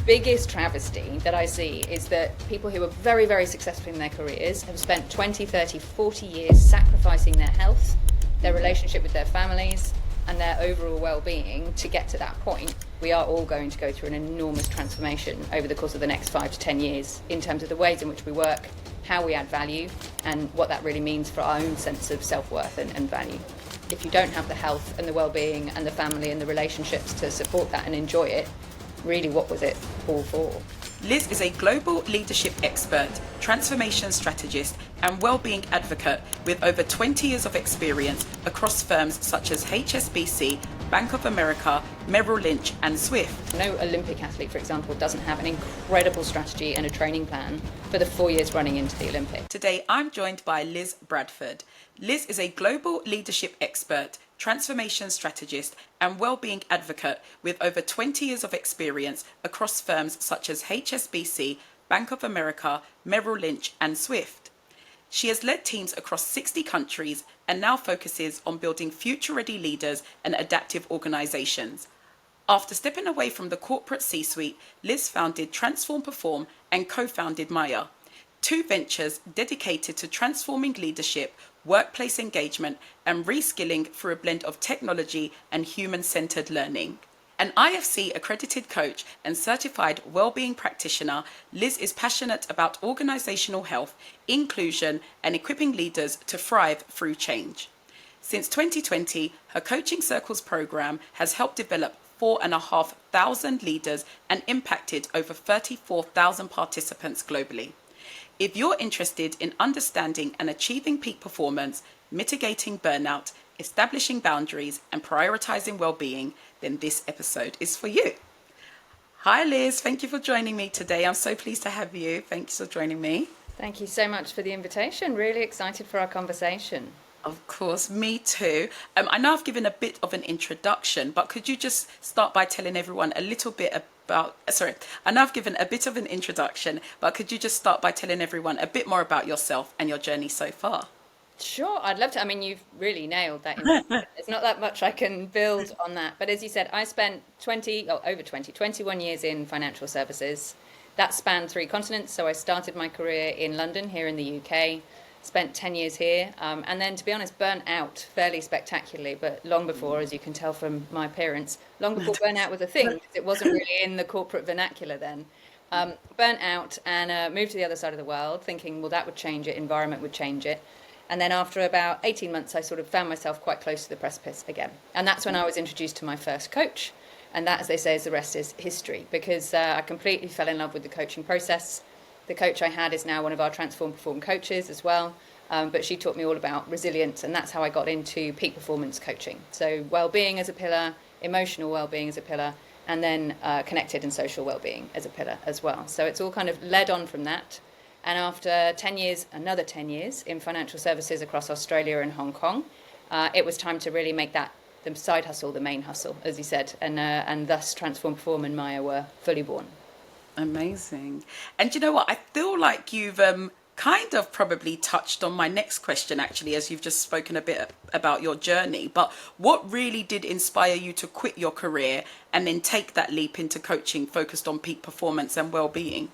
biggest travesty that I see is that people who are very, very successful in their careers have spent 20, 30, 40 years sacrificing their health, their relationship with their families, and their overall well-being to get to that point. We are all going to go through an enormous transformation over the course of the next 5 to 10 years in terms of the ways in which we work, how we add value, and what that really means for our own sense of self-worth and value. If you don't have the health and the well-being and the family and the relationships to support that and enjoy it, really, what was it all for? Liz is a global leadership expert, transformation strategist, and well-being advocate with over 20 years of experience across firms such as HSBC, Bank of America, Merrill Lynch, and Swift. No Olympic athlete, for example, doesn't have an incredible strategy and a training plan for the 4 years running into the Olympics. Today, I'm joined by Liz Bradford. Liz is a global leadership expert, transformation strategist, and well-being advocate with over 20 years of experience across firms such as HSBC, Bank of America, Merrill Lynch, and Swift. She has led teams across 60 countries and now focuses on building future-ready leaders and adaptive organizations. After stepping away from the corporate C-suite, Liz founded Transform Perform and co-founded Maya, two ventures dedicated to transforming leadership, workplace engagement, and reskilling through a blend of technology and human-centered learning. An IFC accredited coach and certified well-being practitioner, Liz is passionate about organizational health, inclusion, and equipping leaders to thrive through change. Since 2020, her Coaching Circles program has helped develop 4,500 leaders and impacted over 34,000 participants globally. If you're interested in understanding and achieving peak performance, mitigating burnout, establishing boundaries, and prioritizing well-being, then this episode is for you. Hi Liz, thank you for joining me today. I'm so pleased to have you. Thanks for joining me. Thank you so much for the invitation. Really excited for our conversation. Of course, me too. I know I've given a bit of an introduction, but could you just start by telling everyone a little bit I know I've given a bit of an introduction, but could you just start by telling everyone a bit more about yourself and your journey so far? Sure, I'd love to. I mean, you've really nailed that. There's not that much I can build on that. But as you said, I spent 21 years in financial services. That spanned 3 continents. So I started my career in London, here in the UK, spent 10 years here, and then, to be honest, burnt out fairly spectacularly, but long before, as you can tell from my appearance, long before burnout was a thing, because it wasn't really in the corporate vernacular then. Burnt out and moved to the other side of the world, thinking, well, that would change it, environment would change it. And then after about 18 months, I sort of found myself quite close to the precipice again. And that's when I was introduced to my first coach. And that, as they say, is the rest is history, because I completely fell in love with the coaching process. The coach I had is now one of our Transform Perform coaches as well, but she taught me all about resilience, and that's how I got into peak performance coaching. So well-being as a pillar, emotional well-being as a pillar, and then connected and social well-being as a pillar as well. So it's all kind of led on from that. And after 10 years, another 10 years in financial services across Australia and Hong Kong, it was time to really make that the side hustle the main hustle, as you said, and thus Transform Perform and Maya were fully born. Amazing. And you know what? I feel like you've kind of probably touched on my next question, actually, as you've just spoken a bit about your journey. But what really did inspire you to quit your career and then take that leap into coaching focused on peak performance and well-being?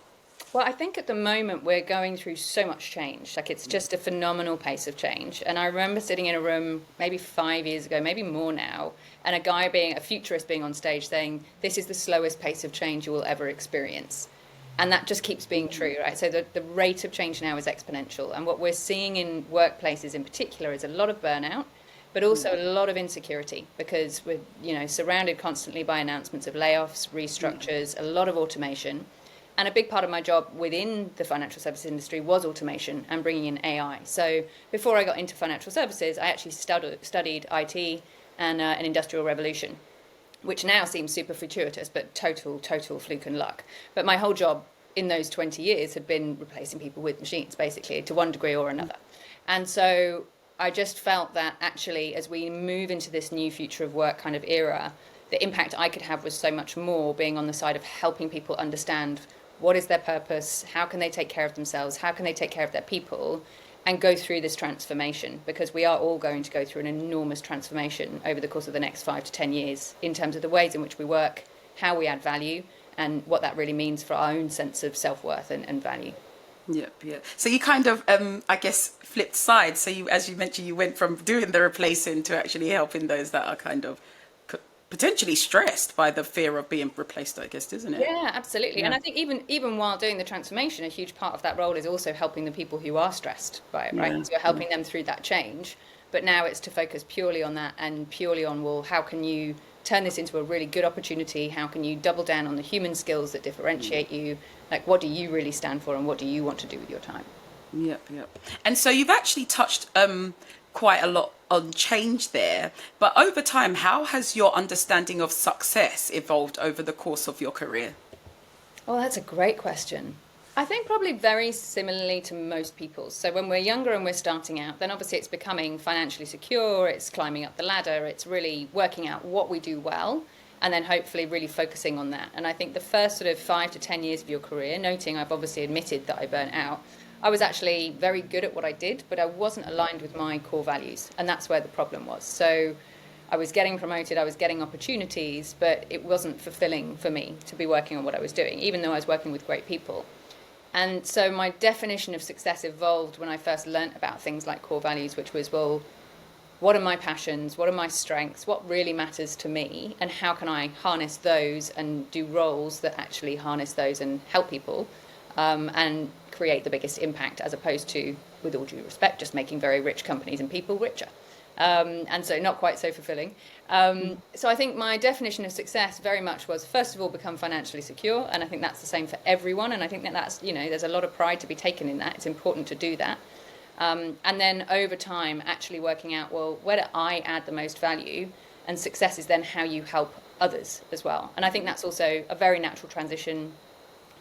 Well, I think at the moment we're going through so much change. Like, it's just a phenomenal pace of change. And I remember sitting in a room maybe 5 years ago, maybe more now, and a futurist being on stage saying, this is the slowest pace of change you will ever experience. And that just keeps being true, right? So the rate of change now is exponential. And what we're seeing in workplaces in particular is a lot of burnout, but also a lot of insecurity, because we're surrounded constantly by announcements of layoffs, restructures, a lot of automation. And a big part of my job within the financial services industry was automation and bringing in AI. So before I got into financial services, I actually studied IT and an industrial revolution, which now seems super fortuitous, but total fluke and luck. But my whole job in those 20 years had been replacing people with machines, basically, to one degree or another. And so I just felt that actually, as we move into this new future of work kind of era, the impact I could have was so much more being on the side of helping people understand what is their purpose, how can they take care of themselves, how can they take care of their people, and go through this transformation, because we are all going to go through an enormous transformation over the course of the next 5 to 10 years in terms of the ways in which we work, how we add value, and what that really means for our own sense of self-worth and value. Yeah. So you kind of, I guess, flipped sides. So you, as you mentioned, you went from doing the replacing to actually helping those that are kind of potentially stressed by the fear of being replaced, I guess, isn't it? Yeah, absolutely. And Yeah. I think even while doing the transformation, a huge part of that role is also helping the people who are stressed by it, right? Yeah. So you're helping them through that change. But now it's to focus purely on that and purely on, well, how can you turn this into a really good opportunity? How can you double down on the human skills that differentiate you? Like, what do you really stand for and what do you want to do with your time? Yep. And so you've actually touched quite a lot on change there. But over time, how has your understanding of success evolved over the course of your career? Oh, that's a great question. I think probably very similarly to most people. So when we're younger and we're starting out, then obviously it's becoming financially secure, it's climbing up the ladder, it's really working out what we do well, and then hopefully really focusing on that. And I think the first sort of 5 to 10 years of your career, noting I've obviously admitted that I burnt out, I was actually very good at what I did, but I wasn't aligned with my core values. And that's where the problem was. So I was getting promoted, I was getting opportunities, but it wasn't fulfilling for me to be working on what I was doing, even though I was working with great people. And so my definition of success evolved when I first learnt about things like core values, which was, well, what are my passions? What are my strengths? What really matters to me? And how can I harness those and do roles that actually harness those and help people and create the biggest impact, as opposed to, with all due respect, just making very rich companies and people richer. And so not quite so fulfilling. So I think my definition of success very much was, first of all, become financially secure. And I think that's the same for everyone. And I think that that's, you know, there's a lot of pride to be taken in that. It's important to do that. And then over time, actually working out, well, where do I add the most value? And success is then how you help others as well. And I think that's also a very natural transition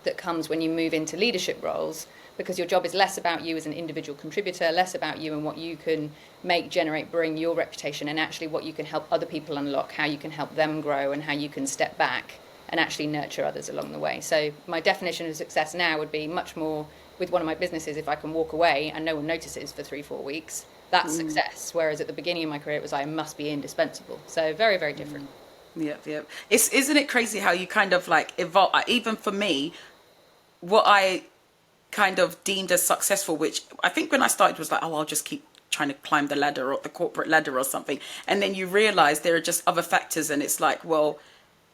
that comes when you move into leadership roles, because your job is less about you as an individual contributor, less about you and what you can make, generate, bring your reputation, and actually what you can help other people unlock, how you can help them grow, and how you can step back and actually nurture others along the way. So my definition of success now would be much more with one of my businesses, if I can walk away and no one notices for 3-4 weeks, that's success. Whereas at the beginning of my career, it was I must be indispensable. So very, very different. Yep. Isn't it crazy how you kind of like evolve? Even for me, what I kind of deemed as successful, which I think when I started was like, oh, I'll just keep trying to climb the ladder or the corporate ladder or something. And then you realize there are just other factors. And it's like, well,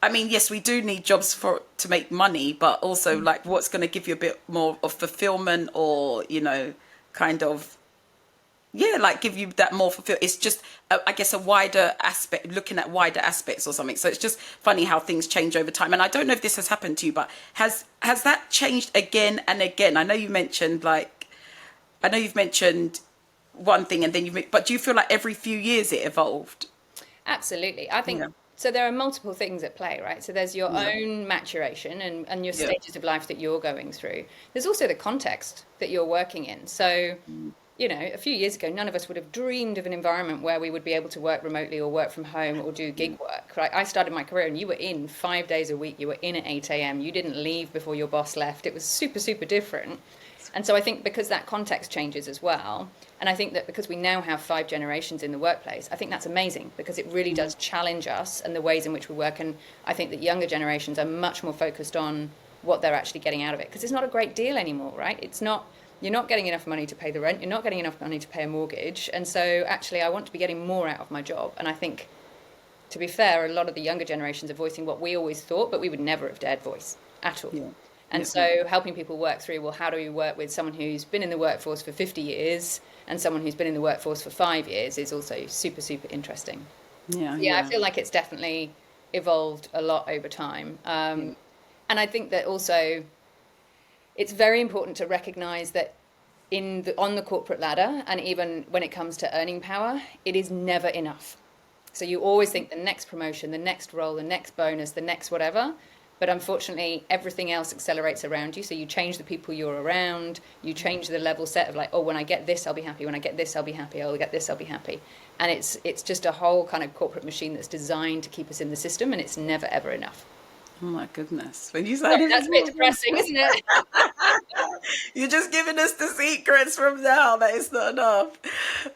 I mean, yes, we do need jobs to make money, but also like what's going to give you a bit more of fulfillment or, you know, kind of, yeah, like give you that more fulfill. It's just, I guess, a wider aspect, looking at wider aspects or something. So it's just funny how things change over time. And I don't know if this has happened to you, but has that changed again and again? I know you've mentioned one thing and then but do you feel like every few years it evolved? Absolutely. I think Yeah. so. There are multiple things at play, right? So there's your own maturation and your stages of life that you're going through. There's also the context that you're working in. So, you know, a few years ago, none of us would have dreamed of an environment where we would be able to work remotely or work from home or do gig work, right? I started my career and you were in 5 days a week. You were in at 8 a.m. You didn't leave before your boss left. It was super, super different. And so I think because that context changes as well, and I think that because we now have 5 generations in the workplace, I think that's amazing because it really does challenge us and the ways in which we work. And I think that younger generations are much more focused on what they're actually getting out of it, because it's not a great deal anymore, right? It's not, you're not getting enough money to pay the rent, you're not getting enough money to pay a mortgage. And so actually I want to be getting more out of my job. And I think, to be fair, a lot of the younger generations are voicing what we always thought, but we would never have dared voice at all. Yeah. And so helping people work through, well, how do we work with someone who's been in the workforce for 50 years and someone who's been in the workforce for 5 years is also super, super interesting. Yeah, I feel like it's definitely evolved a lot over time. And I think that also it's very important to recognize that on the corporate ladder, and even when it comes to earning power, it is never enough. So you always think the next promotion, the next role, the next bonus, the next whatever. But unfortunately, everything else accelerates around you. So you change the people you're around. You change the level set of like, oh, when I get this, I'll be happy. When I get this, I'll be happy. I'll get this, I'll be happy. And it's just a whole kind of corporate machine that's designed to keep us in the system, and it's never, ever enough. Oh my goodness. When you Sorry, say that's a bit depressing, isn't it? you're just giving us the secrets from now. That is not enough.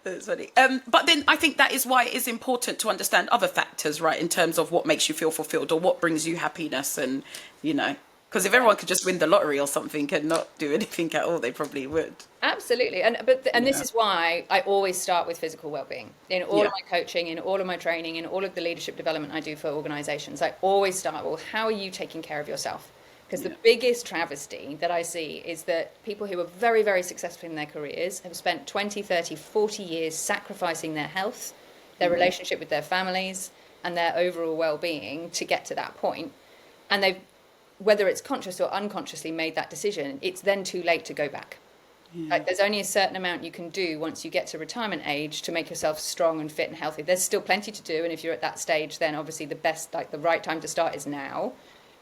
That's funny. But then I think that is why it is important to understand other factors, right? In terms of what makes you feel fulfilled or what brings you happiness, and because if everyone could just win the lottery or something and not do anything at all, they probably would. Absolutely. And this is why I always start with physical well-being. In all of my coaching, in all of my training, in all of the leadership development I do for organizations, I always start, well, how are you taking care of yourself? Because the biggest travesty that I see is that people who are very, very successful in their careers have spent 20, 30, 40 years sacrificing their health, their relationship with their families, and their overall well-being to get to that point. And they've, whether it's conscious or unconsciously, made that decision. It's then too late to go back. Like, there's only a certain amount you can do once you get to retirement age to make yourself strong and fit and healthy. There's still plenty to do, and if you're at that stage, then obviously the best, like the right time to start is now.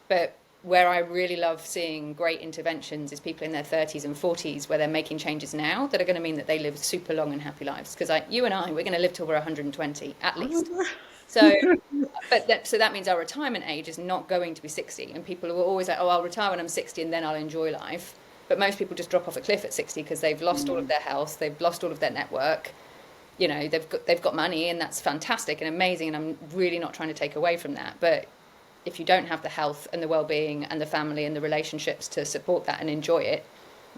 But where I really love seeing great interventions is people in their 30s and 40s, where they're making changes now that are going to mean that they live super long and happy lives. Because you and I, we're going to live till we're 120 at least. So, so that means our retirement age is not going to be 60. And people are always like, oh, I'll retire when I'm 60 and then I'll enjoy life. But most people just drop off a cliff at 60 because they've lost all of their health, they've lost all of their network. They've got money, and that's fantastic and amazing. And I'm really not trying to take away from that. But if you don't have the health and the well-being and the family and the relationships to support that and enjoy it,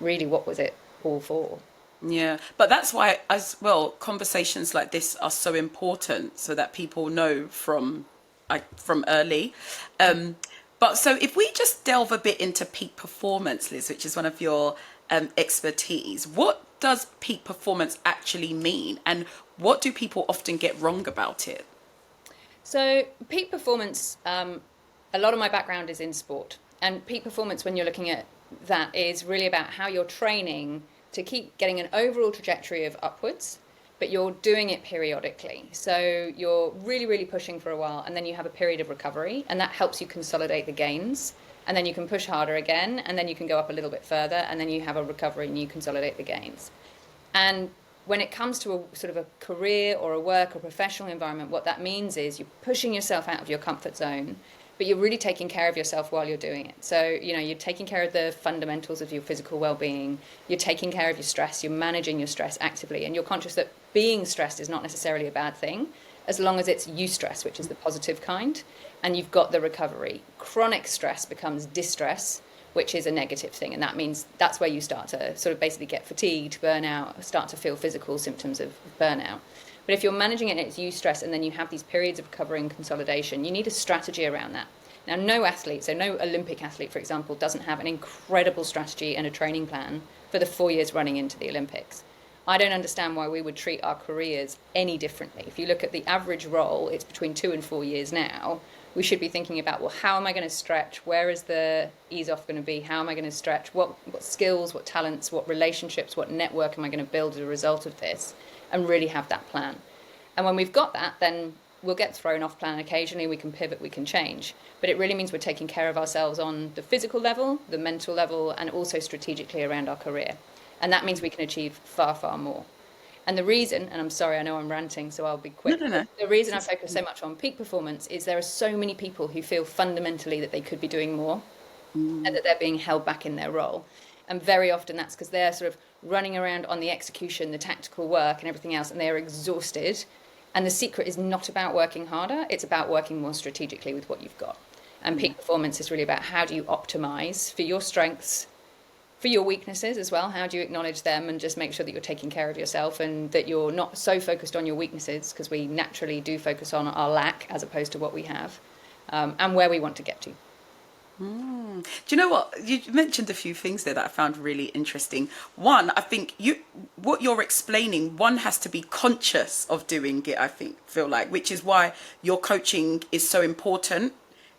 really, what was it all for? Yeah, but that's why, as well, conversations like this are so important, so that people know from early. But so if we just delve a bit into peak performance, Liz, which is one of your expertise, what does peak performance actually mean, and what do people often get wrong about it? So peak performance, a lot of my background is in sport, and peak performance, when you're looking at that, is really about how you're training to keep getting an overall trajectory of upwards, but you're doing it periodically. So you're really, really pushing for a while, and then you have a period of recovery, and that helps you consolidate the gains. And then you can push harder again, and then you can go up a little bit further, and then you have a recovery and you consolidate the gains. And when it comes to a sort of a career or a work or professional environment, what that means is you're pushing yourself out of your comfort zone, but you're really taking care of yourself while you're doing it. So, you're taking care of the fundamentals of your physical well-being, you're taking care of your stress, you're managing your stress actively, and you're conscious that being stressed is not necessarily a bad thing, as long as it's eustress, which is the positive kind, and you've got the recovery. Chronic stress becomes distress, which is a negative thing, and that means that's where you start to sort of basically get fatigued, burnout, start to feel physical symptoms of burnout. But if you're managing it and it's eustress, and then you have these periods of recovery and consolidation, you need a strategy around that. Now, no athlete, so no Olympic athlete, for example, doesn't have an incredible strategy and a training plan for the 4 years running into the Olympics. I don't understand why we would treat our careers any differently. If you look at the average role, it's between 2 and 4 years now. We should be thinking about, well, how am I going to stretch? Where is the ease off going to be? How am I going to stretch? What skills, what talents, what relationships, what network am I going to build as a result of this? And really have that plan. And when we've got that, then we'll get thrown off plan occasionally. We can pivot, we can change. But it really means we're taking care of ourselves on the physical level, the mental level, and also strategically around our career. And that means we can achieve far, far more. And the reason, and I'm sorry, I know I'm ranting, so I'll be quick. No. The reason I focus so much on peak performance is there are so many people who feel fundamentally that they could be doing more and that they're being held back in their role. And very often that's because they're sort of running around on the execution, the tactical work and everything else, and they're exhausted. And the secret is not about working harder, it's about working more strategically with what you've got. And peak performance is really about how do you optimize for your strengths, for your weaknesses as well. How do you acknowledge them and just make sure that you're taking care of yourself and that you're not so focused on your weaknesses, because we naturally do focus on our lack as opposed to what we have, and where we want to get to. Do you know what? You mentioned a few things there that I found really interesting. One, I think what you're explaining, one has to be conscious of doing it, I feel like, which is why your coaching is so important,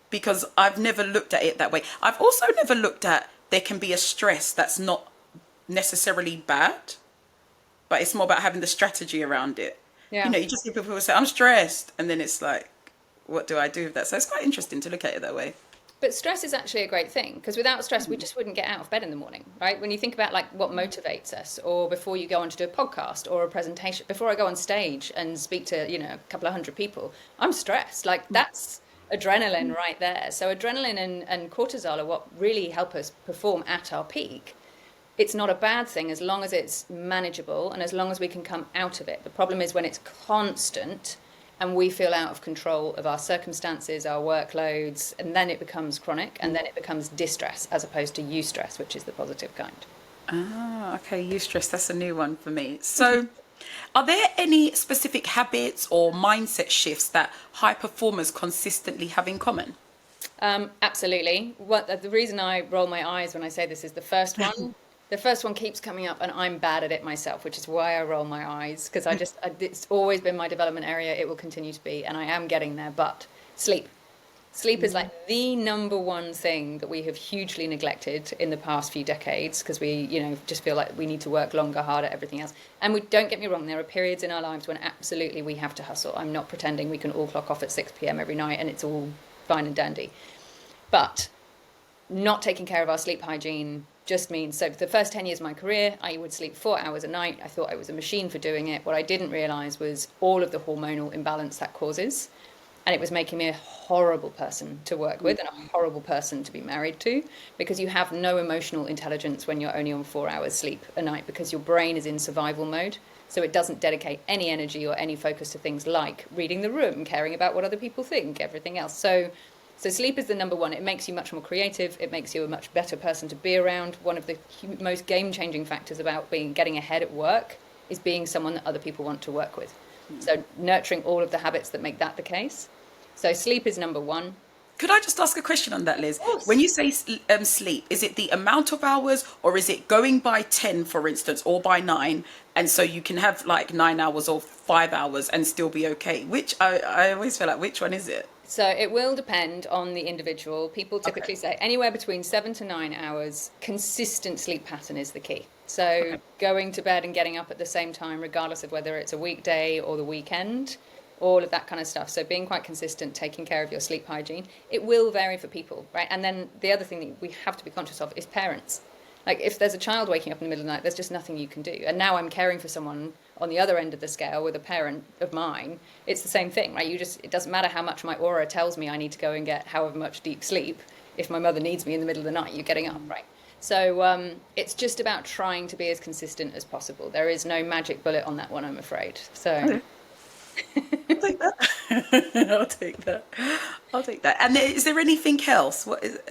because I've never looked at it that way. I've also never looked at there can be a stress that's not necessarily bad, but it's more about having the strategy around it. Yeah. You just hear people say, I'm stressed, and then it's like, what do I do with that? So it's quite interesting to look at it that way. But stress is actually a great thing, because without stress, we just wouldn't get out of bed in the morning, right? When you think about like what motivates us, or before you go on to do a podcast or a presentation, before I go on stage and speak to, a couple of hundred people, I'm stressed. Like that's adrenaline right there. So adrenaline and cortisol are what really help us perform at our peak. It's not a bad thing as long as it's manageable and as long as we can come out of it. The problem is when it's constant and we feel out of control of our circumstances, our workloads, and then it becomes chronic, and then it becomes distress as opposed to eustress, which is the positive kind. Ah, okay, eustress, that's a new one for me. So are there any specific habits or mindset shifts that high performers consistently have in common? Absolutely. The reason I roll my eyes when I say this is the first one. The first one keeps coming up, and I'm bad at it myself, which is why I roll my eyes, because it's always been my development area. It will continue to be, and I am getting there. But sleep. Sleep is like the number one thing that we have hugely neglected in the past few decades because we, just feel like we need to work longer, harder, everything else. And don't get me wrong, there are periods in our lives when absolutely we have to hustle. I'm not pretending we can all clock off at 6 p.m. every night and it's all fine and dandy. But not taking care of our sleep hygiene just means, so for the first 10 years of my career, I would sleep 4 hours a night. I thought I was a machine for doing it. What I didn't realize was all of the hormonal imbalance that causes. And it was making me a horrible person to work with and a horrible person to be married to, because you have no emotional intelligence when you're only on 4 hours sleep a night because your brain is in survival mode. So it doesn't dedicate any energy or any focus to things like reading the room, caring about what other people think, everything else. So sleep is the number one. It makes you much more creative. It makes you a much better person to be around. One of the most game-changing factors about getting ahead at work is being someone that other people want to work with. So nurturing all of the habits that make that the case. So sleep is number one. Could I just ask a question on that, Liz? When you say sleep, is it the amount of hours, or is it going by 10, for instance, or by 9? And so you can have like 9 hours or 5 hours and still be okay. Which I always feel like, which one is it? So it will depend on the individual. People typically say anywhere between 7 to 9 hours, consistent sleep pattern is the key. So going to bed and getting up at the same time, regardless of whether it's a weekday or the weekend, all of that kind of stuff. So being quite consistent, taking care of your sleep hygiene. It will vary for people, right? And then the other thing that we have to be conscious of is parents. Like if there's a child waking up in the middle of the night, there's just nothing you can do. And now I'm caring for someone on the other end of the scale with a parent of mine. It's the same thing, right? It doesn't matter how much my aura tells me I need to go and get however much deep sleep. If my mother needs me in the middle of the night, you're getting up, right? So it's just about trying to be as consistent as possible. There is no magic bullet on that one, I'm afraid. So I'll take that. I'll take that. And is there anything else?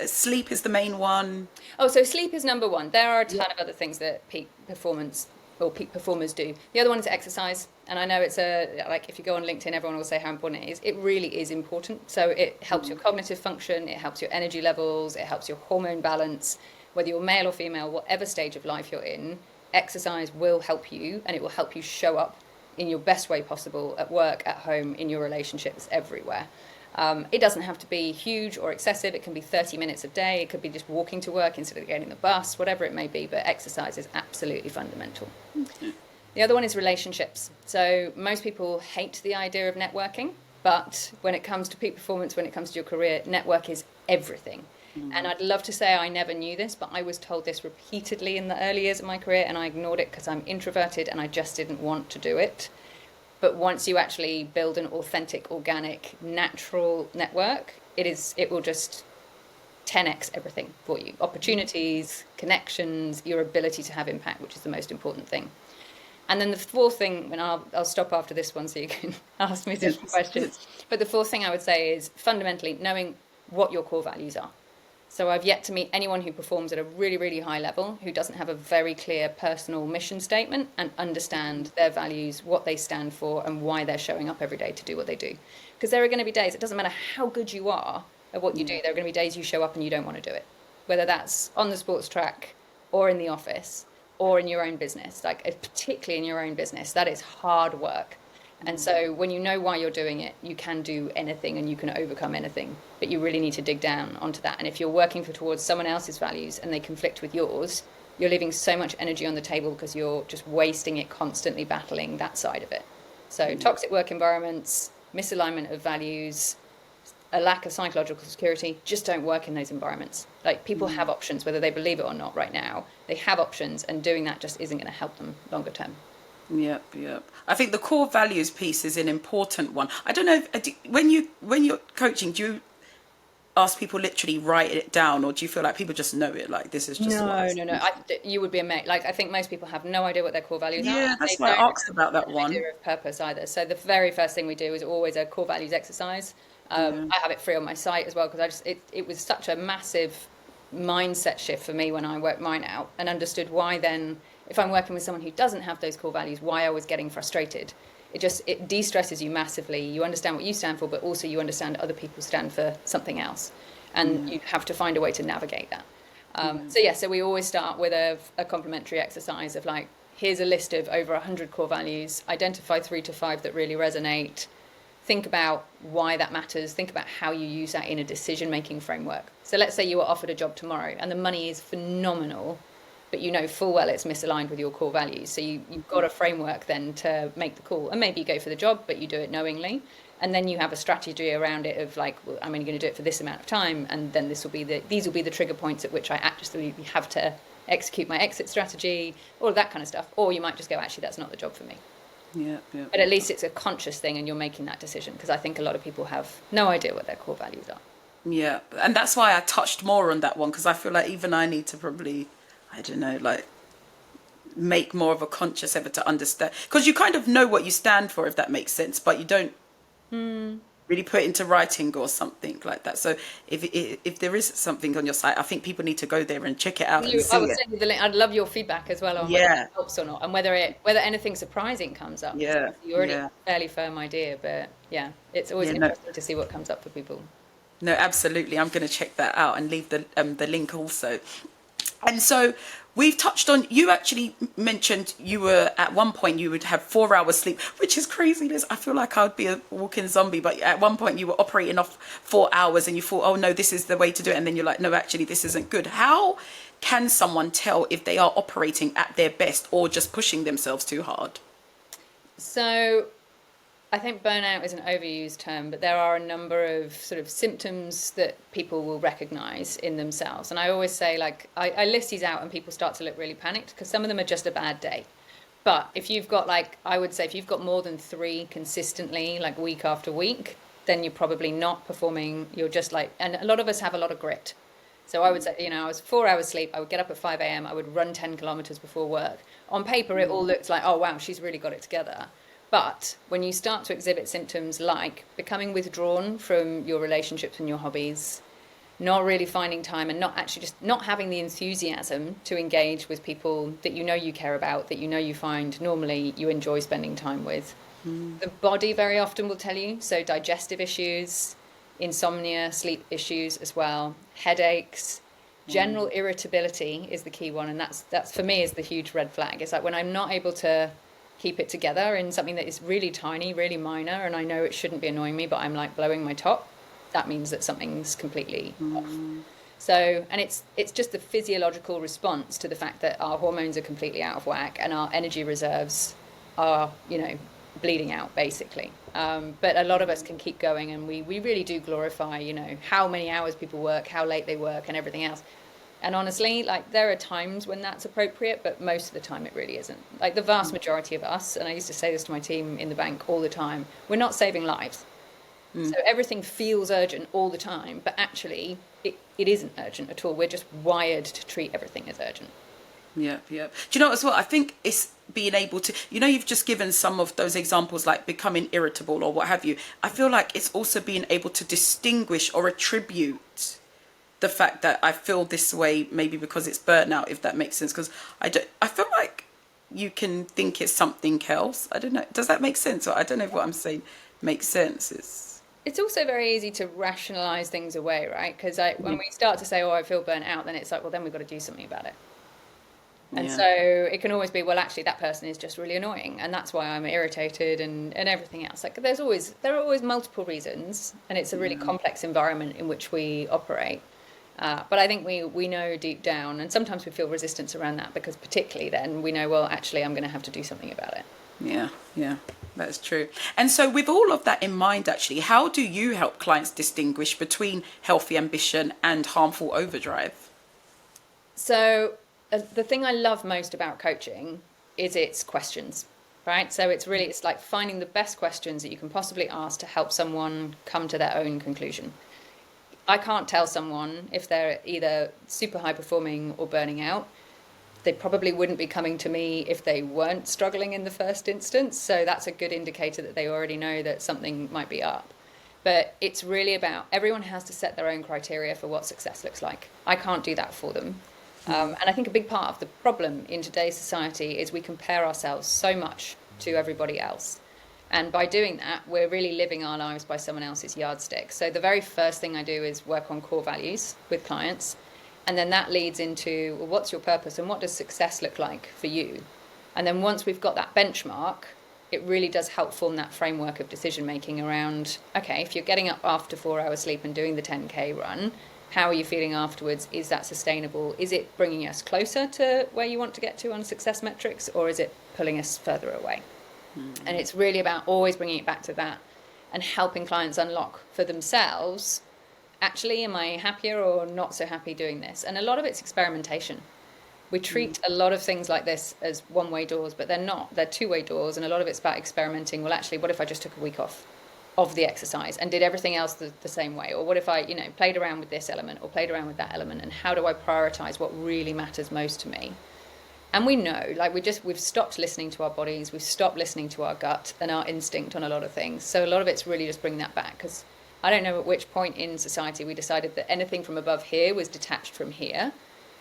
Sleep is the main one. Oh, so sleep is number one. There are a ton of other things that peak performers do. The other one is exercise. And I know it's if you go on LinkedIn, everyone will say how important it is. It really is important. So it helps your cognitive function, it helps your energy levels, it helps your hormone balance. Whether you're male or female, whatever stage of life you're in, exercise will help you, and it will help you show up in your best way possible at work, at home, in your relationships, everywhere. It doesn't have to be huge or excessive. It can be 30 minutes a day. It could be just walking to work instead of getting the bus, whatever it may be. But exercise is absolutely fundamental. The other one is relationships. So most people hate the idea of networking. But when it comes to peak performance, when it comes to your career, network is everything. And I'd love to say I never knew this, but I was told this repeatedly in the early years of my career, and I ignored it because I'm introverted and I just didn't want to do it. But once you actually build an authentic, organic, natural network, it will just 10x everything for you. Opportunities, connections, your ability to have impact, which is the most important thing. And then the fourth thing, and I'll stop after this one so you can ask me different questions. But the fourth thing I would say is fundamentally knowing what your core values are. So I've yet to meet anyone who performs at a really, really high level who doesn't have a very clear personal mission statement and understand their values, what they stand for, and why they're showing up every day to do what they do. Because there are going to be days, it doesn't matter how good you are at what you do, there are going to be days you show up and you don't want to do it. Whether that's on the sports track or in the office or in your own business, particularly in your own business, that is hard work. And so when you know why you're doing it, you can do anything and you can overcome anything. But you really need to dig down onto that. And if you're working towards someone else's values and they conflict with yours, you're leaving so much energy on the table because you're just wasting it constantly battling that side of it. So toxic work environments, misalignment of values, a lack of psychological security, just don't work in those environments. Like people have options, whether they believe it or not right now. They have options, and doing that just isn't going to help them longer term. Yep. I think the core values piece is an important one. I don't know when you're coaching, do you ask people literally write it down, or do you feel like people just know it? Like, this is just what No, no, no. You would be amazed. Like, I think most people have no idea what their core values are. Yeah, And that's they why don't I asked have about that an one. idea of purpose either. So the very first thing we do is always a core values exercise. Yeah. I have it free on my site as well because it was such a massive mindset shift for me when I worked mine out and understood why then, if I'm working with someone who doesn't have those core values, why I was getting frustrated. It de-stresses you massively. You understand what you stand for, but also you understand other people stand for something else. And you have to find a way to navigate that. So we always start with a complementary exercise of like, here's a list of over 100 core values, identify 3 to 5 that really resonate, think about why that matters, think about how you use that in a decision-making framework. So let's say you were offered a job tomorrow and the money is phenomenal, but you know full well it's misaligned with your core values. So you've got a framework then to make the call. And maybe you go for the job, but you do it knowingly. And then you have a strategy around it of like, well, I'm only going to do it for this amount of time. And then these will be the trigger points at which I actually have to execute my exit strategy, all of that kind of stuff. Or you might just go, actually, that's not the job for me. Yeah, yeah. But at least it's a conscious thing and you're making that decision, because I think a lot of people have no idea what their core values are. Yeah, and that's why I touched more on that one, because I feel like even I need to probably, I don't know, like make more of a conscious effort to understand, because you kind of know what you stand for, if that makes sense, but you don't really put it into writing or something like that. So if there is something on your site, I think people need to go there and check it out and see I will it. send you the link. I'd love your feedback as well on whether it helps or not, and whether anything surprising comes up. Yeah, You already yeah. have a fairly firm idea, but yeah, it's always Yeah, no. interesting to see what comes up for people. No, absolutely. I'm going to check that out and leave the link also. And so we've touched on, you actually mentioned you were at one point you would have 4 hours sleep, which is crazy, Liz. I feel like I would be a walking zombie, but at one point you were operating off 4 hours and you thought, oh no, this is the way to do it. And then you're like, no, actually this isn't good. How can someone tell if they are operating at their best or just pushing themselves too hard? So I think burnout is an overused term, but there are a number of sort of symptoms that people will recognize in themselves. And I always say, like, I list these out and people start to look really panicked because some of them are just a bad day. But if you've got, like, I would say if you've got more than 3 consistently, like week after week, then you're probably not performing. You're just like, and a lot of us have a lot of grit. So I would say, I was 4 hours sleep. I would get up at 5 a.m. I would run 10 kilometers before work. On paper, it all looks like, oh, wow, she's really got it together. But when you start to exhibit symptoms like becoming withdrawn from your relationships and your hobbies, not really finding time and not having the enthusiasm to engage with people that you know you care about, that you know you find normally you enjoy spending time with. The body very often will tell you. So digestive issues, insomnia, sleep issues as well, headaches, general irritability is the key one. And that's for me is the huge red flag. It's like when I'm not able to keep it together in something that is really tiny, really minor, and I know it shouldn't be annoying me, but I'm like blowing my top, that means that something's completely off. So, and it's just the physiological response to the fact that our hormones are completely out of whack and our energy reserves are, bleeding out basically. But a lot of us can keep going, and we really do glorify, how many hours people work, how late they work and everything else. And honestly, like, there are times when that's appropriate, but most of the time it really isn't. Like, the vast majority of us, and I used to say this to my team in the bank all the time, we're not saving lives. So everything feels urgent all the time, but actually it isn't urgent at all. We're just wired to treat everything as urgent. Yeah, yeah. Do you know as well? I think it's being able to, you've just given some of those examples like becoming irritable or what have you. I feel like it's also being able to distinguish or attribute the fact that I feel this way, maybe because it's burnout, if that makes sense. Because I feel like you can think it's something else. I don't know. Does that make sense? Or I don't know if what I'm saying makes sense. It's also very easy to rationalize things away, right? Because when we start to say, oh, I feel burnt out, then it's like, well, then we've got to do something about it. And so it can always be, well, actually, that person is just really annoying, and that's why I'm irritated and everything else. Like, there are always multiple reasons, and it's a really complex environment in which we operate. But I think we know deep down, and sometimes we feel resistance around that, because particularly then we know, well, actually, I'm going to have to do something about it. Yeah, yeah, that's true. And so with all of that in mind, actually, how do you help clients distinguish between healthy ambition and harmful overdrive? So the thing I love most about coaching is its questions, right? So it's like finding the best questions that you can possibly ask to help someone come to their own conclusion. I can't tell someone if they're either super high performing or burning out. They probably wouldn't be coming to me if they weren't struggling in the first instance. So that's a good indicator that they already know that something might be up. But it's really about, everyone has to set their own criteria for what success looks like. I can't do that for them. And I think a big part of the problem in today's society is we compare ourselves so much to everybody else. And by doing that, we're really living our lives by someone else's yardstick. So the very first thing I do is work on core values with clients. And then that leads into, well, what's your purpose and what does success look like for you? And then once we've got that benchmark, it really does help form that framework of decision making around, okay, if you're getting up after 4 hours sleep and doing the 10K run, how are you feeling afterwards? Is that sustainable? Is it bringing us closer to where you want to get to on success metrics, or is it pulling us further away? Mm-hmm. And it's really about always bringing it back to that and helping clients unlock for themselves, actually, am I happier or not so happy doing this? And a lot of it's experimentation. We treat a lot of things like this as one-way doors, but they're not. They're two-way doors, and a lot of it's about experimenting. Well, actually, what if I just took a week off of the exercise and did everything else the same way? Or what if I, played around with this element or played around with that element, and how do I prioritize what really matters most to me? And we know, we've stopped listening to our bodies, we've stopped listening to our gut and our instinct on a lot of things. So a lot of it's really just bringing that back, because I don't know at which point in society we decided that anything from above here was detached from here.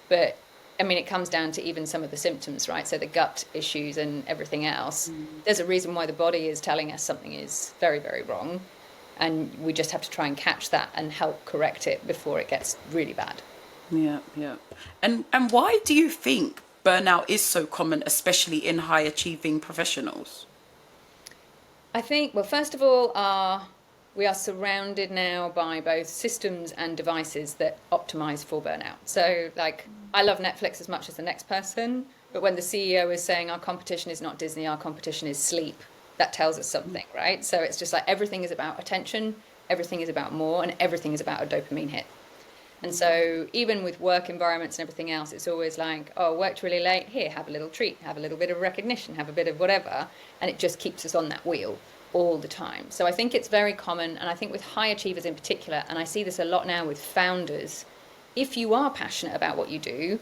But it comes down to even some of the symptoms, right? So the gut issues and everything else. There's a reason why the body is telling us something is very, very wrong. And we just have to try and catch that and help correct it before it gets really bad. Yeah. And why do you think burnout is so common, especially in high achieving professionals? I think, well, first of all, we are surrounded now by both systems and devices that optimize for burnout. So, I love Netflix as much as the next person, but when the CEO is saying our competition is not Disney, our competition is sleep, that tells us something, right? So it's just everything is about attention, everything is about more, and everything is about a dopamine hit. And so even with work environments and everything else, it's always worked really late, here, have a little treat, have a little bit of recognition, have a bit of whatever, and it just keeps us on that wheel all the time. So I think it's very common, and I think with high achievers in particular, and I see this a lot now with founders, if you are passionate about what you do,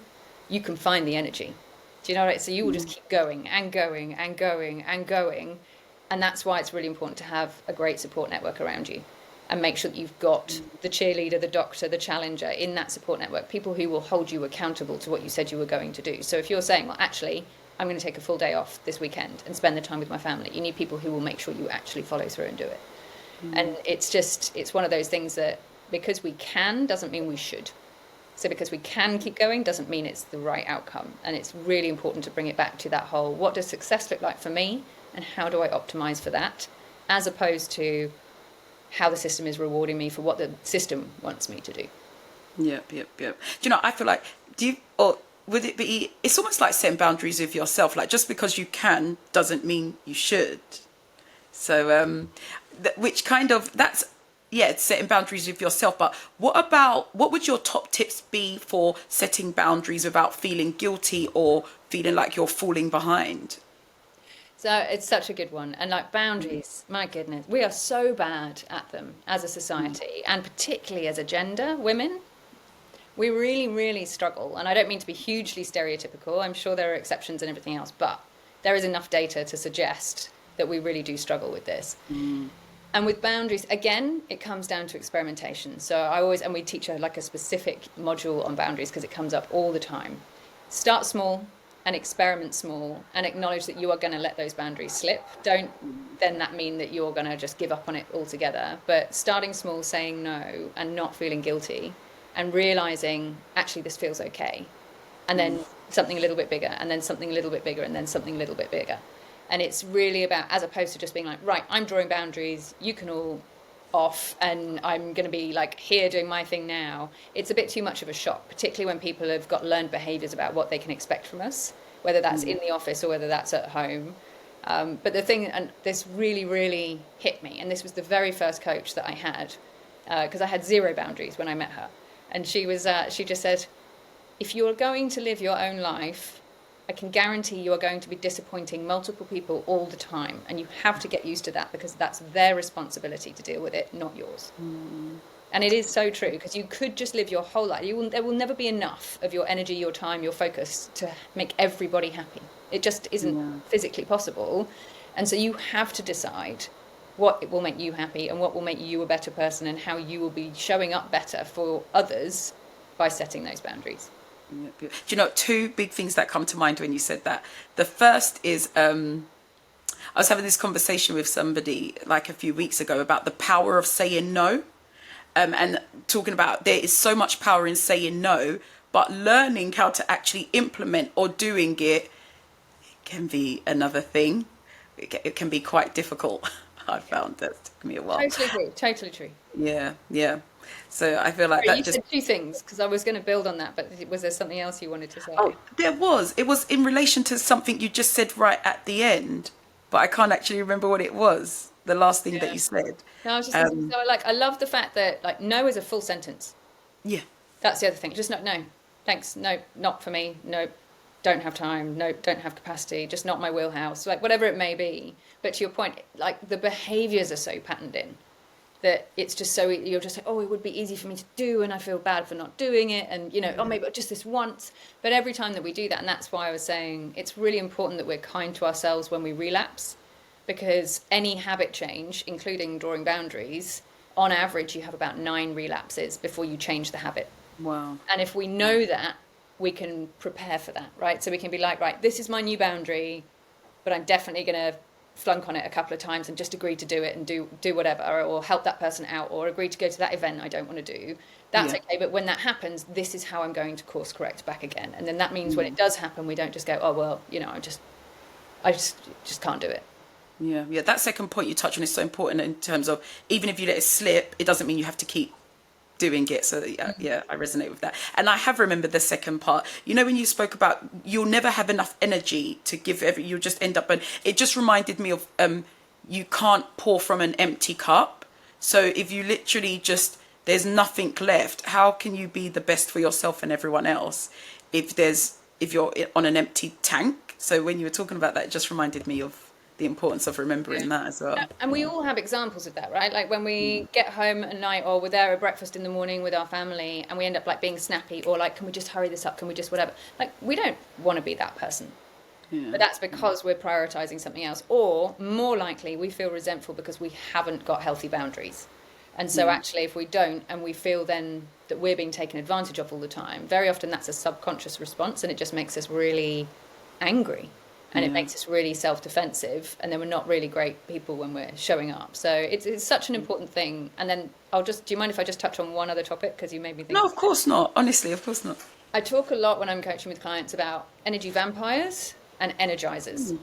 you can find the energy. Do you know what I mean? So you will just keep going and going and going and going. And that's why it's really important to have a great support network around you and make sure that you've got the cheerleader, the doctor, the challenger in that support network, people who will hold you accountable to what you said you were going to do. So if you're saying, well, actually, I'm going to take a full day off this weekend and spend the time with my family, you need people who will make sure you actually follow through and do it. And it's one of those things that because we can doesn't mean we should. So because we can keep going doesn't mean it's the right outcome. And it's really important to bring it back to that whole, what does success look like for me and how do I optimize for that, as opposed to how the system is rewarding me for what the system wants me to do. Yep. Do you know, I feel like, would it be, it's almost like setting boundaries with yourself. Just because you can doesn't mean you should. So, it's setting boundaries with yourself. But what would your top tips be for setting boundaries without feeling guilty or feeling like you're falling behind? So it's such a good one. And boundaries, my goodness, we are so bad at them as a society, and particularly as a gender, women. We really, really struggle. And I don't mean to be hugely stereotypical. I'm sure there are exceptions and everything else, but there is enough data to suggest that we really do struggle with this. And with boundaries, again, it comes down to experimentation. So we teach a specific module on boundaries because it comes up all the time. Start small and experiment small and acknowledge that you are going to let those boundaries slip. Don't then that mean that you're going to just give up on it altogether. But starting small, saying no and not feeling guilty and realizing, actually, this feels okay. And then something a little bit bigger, and then something a little bit bigger, and then something a little bit bigger. And it's really about, as opposed to just being right, I'm drawing boundaries, you can all off, and I'm going to be here doing my thing now. It's a bit too much of a shock, particularly when people have got learned behaviors about what they can expect from us, whether that's in the office or whether that's at home. But the thing, and this really, really hit me, and this was the very first coach that I had, because I had zero boundaries when I met her. And she just said, if you're going to live your own life, I can guarantee you are going to be disappointing multiple people all the time. And you have to get used to that because that's their responsibility to deal with it, not yours. And it is so true, because you could just live your whole life. There will never be enough of your energy, your time, your focus to make everybody happy. It just isn't physically possible. And so you have to decide what will make you happy and what will make you a better person, and how you will be showing up better for others by setting those boundaries. Do you know, two big things that come to mind when you said that? The first is, I was having this conversation with somebody like a few weeks ago about the power of saying no, and talking about there is so much power in saying no, but learning how to actually implement or doing it can be another thing. It can be quite difficult. I found that took me a while. Totally agree. Totally true. Yeah, yeah. So I feel like Sorry, that you just... said two things, because I was going to build on that, but was there something else you wanted to say? Oh, there was. It was in relation to something you just said right at the end, but I can't actually remember what it was. The last thing that you said. No, I was just thinking, so I love the fact that like no is a full sentence. Yeah. That's the other thing. Just no. Thanks. No, not for me. No, don't have time. No, don't have capacity. Just not my wheelhouse. Like whatever it may be. But to your point, like the behaviors are so patterned in that it's just so, you're just like, oh, it would be easy for me to do, and I feel bad for not doing it, and oh, maybe just this once. But every time that we do that, and that's why I was saying it's really important that we're kind to ourselves when we relapse, because any habit change, including drawing boundaries, on average you have about 9 relapses before you change the habit. Wow. And if we know that, we can prepare for that, right? So we can be like, right, this is my new boundary, but I'm definitely going to flunk on it a couple of times and just agree to do it and do whatever, or help that person out, or agree to go to that event I don't want to do. That's okay. But when that happens, this is how I'm going to course correct back again. And then that means when it does happen, we don't just go, oh, well, I just can't do it. Yeah. That second point you touch on is so important in terms of, even if you let it slip, it doesn't mean you have to keep doing it. So yeah, I resonate with that. And I have remembered the second part. When you spoke about you'll never have enough energy to give you'll just end up, and it just reminded me of you can't pour from an empty cup. So if you literally just, there's nothing left, how can you be the best for yourself and everyone else if you're on an empty tank? So when you were talking about that, it just reminded me of the importance of remembering that as well. And we all have examples of that, right? Like when we get home at night, or we're there at breakfast in the morning with our family, and we end up like being snappy, or like, can we just hurry this up? Can we just whatever? Like, we don't want to be that person. But that's because we're prioritizing something else. Or more likely, we feel resentful because we haven't got healthy boundaries. And so actually, if we don't, and we feel then that we're being taken advantage of all the time, very often that's a subconscious response, and it just makes us really angry. And it makes us really self-defensive, and then we're not really great people when we're showing up. So it's such an important thing. And then do you mind if I just touch on one other topic? Because you made me think. No, of course not. Honestly, of course not. I talk a lot when I'm coaching with clients about energy vampires and energizers.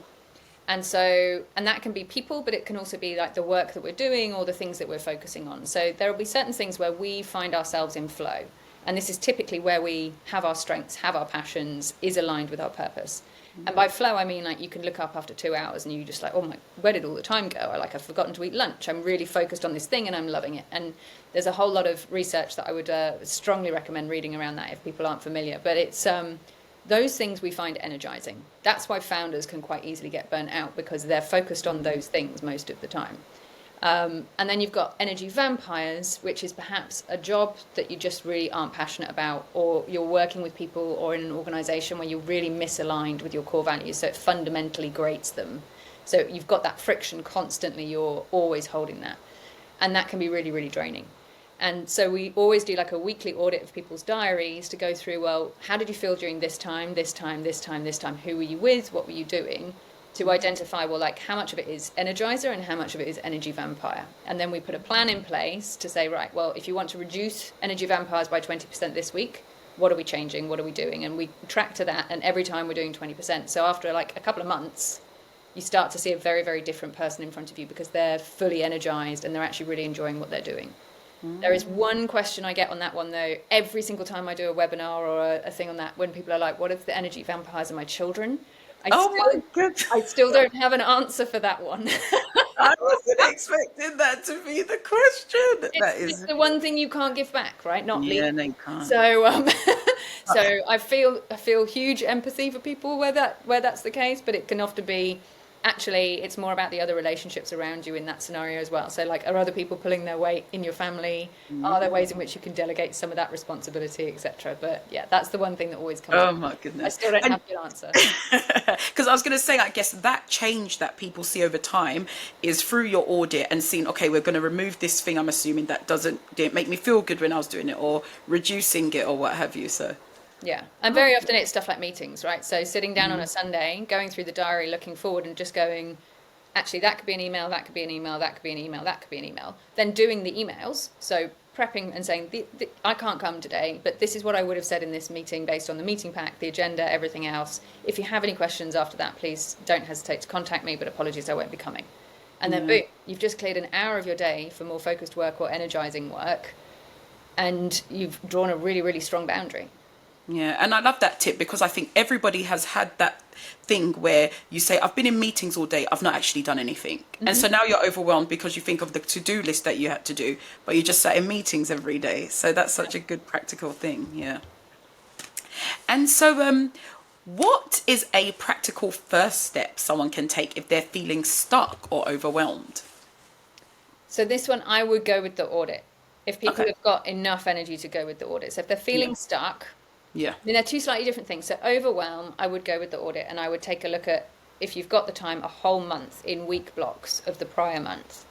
And that can be people, but it can also be like the work that we're doing or the things that we're focusing on. So there will be certain things where we find ourselves in flow. And this is typically where we have our strengths, have our passions, is aligned with our purpose. And by flow, I mean, like, you can look up after 2 hours and you just like, oh my, where did all the time go? I've forgotten to eat lunch. I'm really focused on this thing and I'm loving it. And there's a whole lot of research that I would strongly recommend reading around that if people aren't familiar. But it's those things we find energizing. That's why founders can quite easily get burnt out, because they're focused on those things most of the time. And then you've got energy vampires, which is perhaps a job that you just really aren't passionate about, or you're working with people or in an organization where you're really misaligned with your core values, so it fundamentally grates them. So you've got that friction constantly, you're always holding that. And that can be really, really draining. And so we always do like a weekly audit of people's diaries to go through, well, how did you feel during this time, this time, this time, this time? Who were you with? What were you doing? To identify, well, like, how much of it is energizer and how much of it is energy vampire. And then we put a plan in place to say, right, well, if you want to reduce energy vampires by 20% this week, what are we changing? What are we doing? And we track to that. And every time we're doing 20%. So after like a couple of months, you start to see a very, very different person in front of you, because they're fully energized and they're actually really enjoying what they're doing. There is one question I get on that one, though, every single time I do a webinar or a thing on that, when people are like, what if the energy vampires are my children? I still don't have an answer for that one. I wasn't expecting that to be the question. It's the one thing you can't give back, right? Not leave. Yeah, no, you can't. So, so I feel huge empathy for people where that's the case, but it can often be actually it's more about the other relationships around you in that scenario as well. So like, are other people pulling their weight in your family? Are there ways in which you can delegate some of that responsibility, etc.? But yeah, that's the one thing that always comes Oh up. my I goodness. still don't And have the answer. because I was going to say, I guess that change that people see over time is through your audit and seeing, okay, we're going to remove this thing, I'm assuming that didn't make me feel good when I was doing it, or reducing it or what have you. So, Yeah. And very often it's stuff like meetings, right? So sitting down on a Sunday, going through the diary, looking forward and just going, actually, that could be an email, that could be an email, that could be an email, that could be an email. Then doing the emails. So prepping and saying, I can't come today, but this is what I would have said in this meeting based on the meeting pack, the agenda, everything else. If you have any questions after that, please don't hesitate to contact me, but apologies, I won't be coming. And then boom, you've just cleared an hour of your day for more focused work or energizing work. And you've drawn a really, really strong boundary. yeah, and I love that tip because I think everybody has had that thing where you say, I've been in meetings all day, I've not actually done anything. And so now you're overwhelmed because you think of the to-do list that you had to do, but you just sat in meetings every day. So that's such a good practical thing. Yeah. And so what is a practical first step someone can take if they're feeling stuck or overwhelmed? So this one, I would go with the audit. If people Okay. have got enough energy to go with the audit. So if they're feeling stuck, Yeah. I mean, they're two slightly different things. So overwhelm, I would go with the audit and I would take a look at, if you've got the time, a whole month in week blocks of the prior month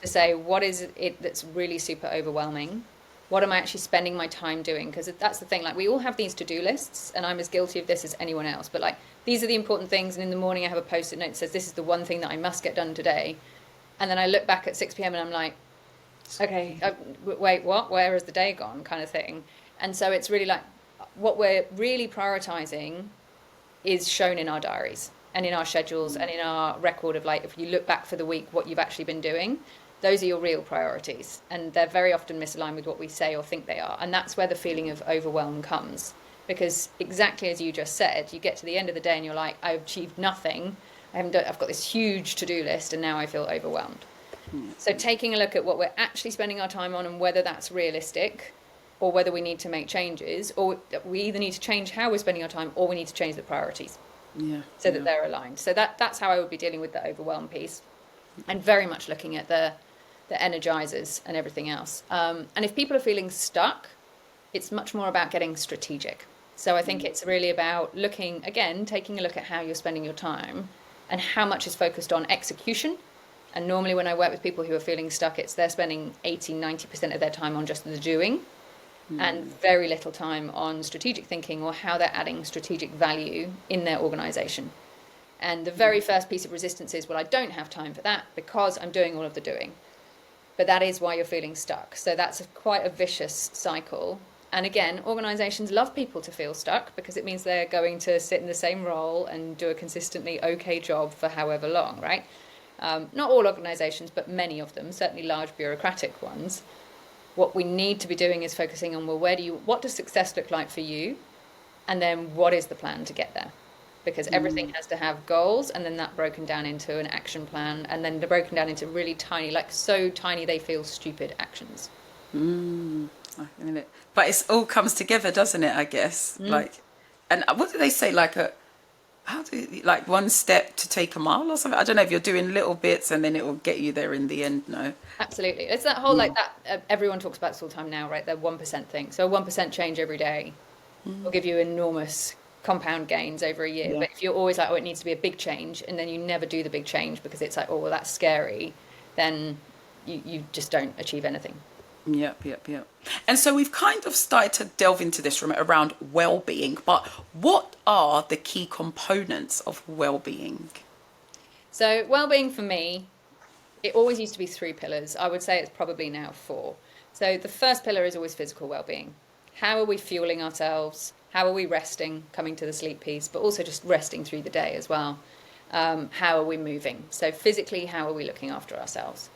to say, what is it that's really super overwhelming? What am I actually spending my time doing? Because that's the thing, like we all have these to-do lists and I'm as guilty of this as anyone else, but like these are the important things. And in the morning I have a post-it note that says, this is the one thing that I must get done today. And then I look back at 6 p.m. and I'm like, okay, wait, what? Where has the day gone? Kind of thing. And so it's really like, what we're really prioritizing is shown in our diaries and in our schedules and in our record of like, if you look back for the week, what you've actually been doing, those are your real priorities. And they're very often misaligned with what we say or think they are. And that's where the feeling of overwhelm comes. Because exactly as you just said, you get to the end of the day and you're like, I've achieved nothing. I've got this huge to-do list and now I feel overwhelmed. So taking a look at what we're actually spending our time on and whether that's realistic, or whether we need to make changes, or we either need to change how we're spending our time or we need to change the priorities so that they're aligned. So that's how I would be dealing with the overwhelm piece, and very much looking at the energizers and everything else. And if people are feeling stuck, it's much more about getting strategic. So I think it's really about taking a look at how you're spending your time and how much is focused on execution. And normally when I work with people who are feeling stuck, they're spending 80-90% of their time on just the doing and very little time on strategic thinking or how they're adding strategic value in their organization. And the very first piece of resistance is, well, I don't have time for that because I'm doing all of the doing. But that is why you're feeling stuck. So that's quite a vicious cycle. And again, organizations love people to feel stuck because it means they're going to sit in the same role and do a consistently okay job for however long, right? Not all organizations, but many of them, certainly large bureaucratic ones. What we need to be doing is focusing on, well, what does success look like for you? And then what is the plan to get there? Because everything has to have goals and then that broken down into an action plan and then they're broken down into really tiny, like so tiny they feel stupid actions. But it all comes together, doesn't it? I guess. Like, and what do they say? Like like one step to take a mile or something? I don't know if you're doing little bits and then it will get you there in the end. No. Absolutely. It's that whole like that. Everyone talks about this all the time now, right? The 1% thing. So 1% change every day will give you enormous compound gains over a year. Yeah. But if you're always like, oh, it needs to be a big change, and then you never do the big change because it's like, oh, well, that's scary, then you just don't achieve anything. Yep. And so we've kind of started to delve into this from around well-being, but what are the key components of well-being? So well-being for me, it always used to be 3 pillars. I would say it's probably now 4. So the first pillar is always physical well-being. How are we fueling ourselves? How are we resting, coming to the sleep piece, but also just resting through the day as well? How are we moving? So physically, how are we looking after ourselves?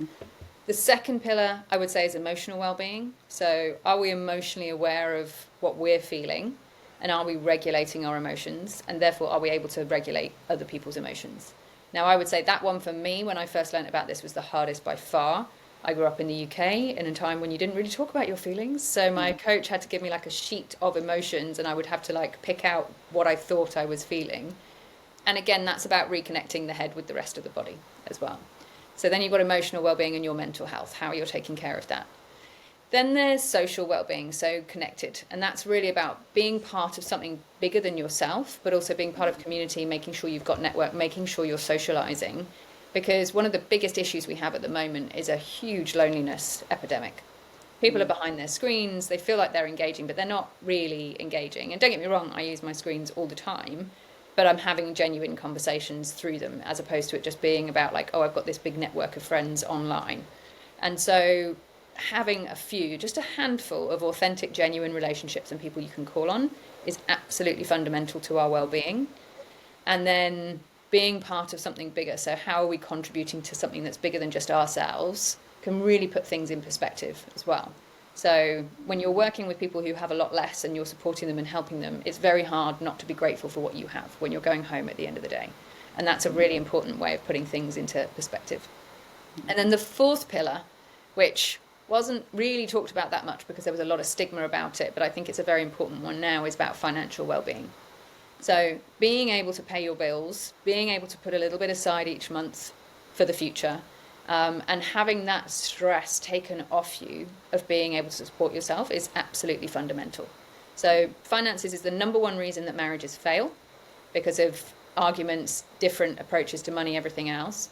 The second pillar, I would say, is emotional well-being. So are we emotionally aware of what we're feeling? And are we regulating our emotions? And therefore, are we able to regulate other people's emotions? Now, I would say that one for me, when I first learned about this, was the hardest by far. I grew up in the UK in a time when you didn't really talk about your feelings. So my coach had to give me like a sheet of emotions and I would have to like pick out what I thought I was feeling. And again, that's about reconnecting the head with the rest of the body as well. So then you've got emotional well-being and your mental health, how you're taking care of that. Then there's social well-being, so connected. And that's really about being part of something bigger than yourself, but also being part of community, making sure you've got network, making sure you're socializing. Because one of the biggest issues we have at the moment is a huge loneliness epidemic. People are behind their screens, they feel like they're engaging, but they're not really engaging. And don't get me wrong, I use my screens all the time, but I'm having genuine conversations through them, as opposed to it just being about like, oh, I've got this big network of friends online. And so having a few, just a handful of authentic, genuine relationships and people you can call on is absolutely fundamental to our well-being. And then being part of something bigger. So how are we contributing to something that's bigger than just ourselves can really put things in perspective as well. So when you're working with people who have a lot less and you're supporting them and helping them, it's very hard not to be grateful for what you have when you're going home at the end of the day. And that's a really important way of putting things into perspective. And then the fourth pillar, which wasn't really talked about that much because there was a lot of stigma about it, but I think it's a very important one now, is about financial well-being. So being able to pay your bills, being able to put a little bit aside each month for the future, and having that stress taken off you of being able to support yourself is absolutely fundamental. So finances is the number one reason that marriages fail, because of arguments, different approaches to money, everything else.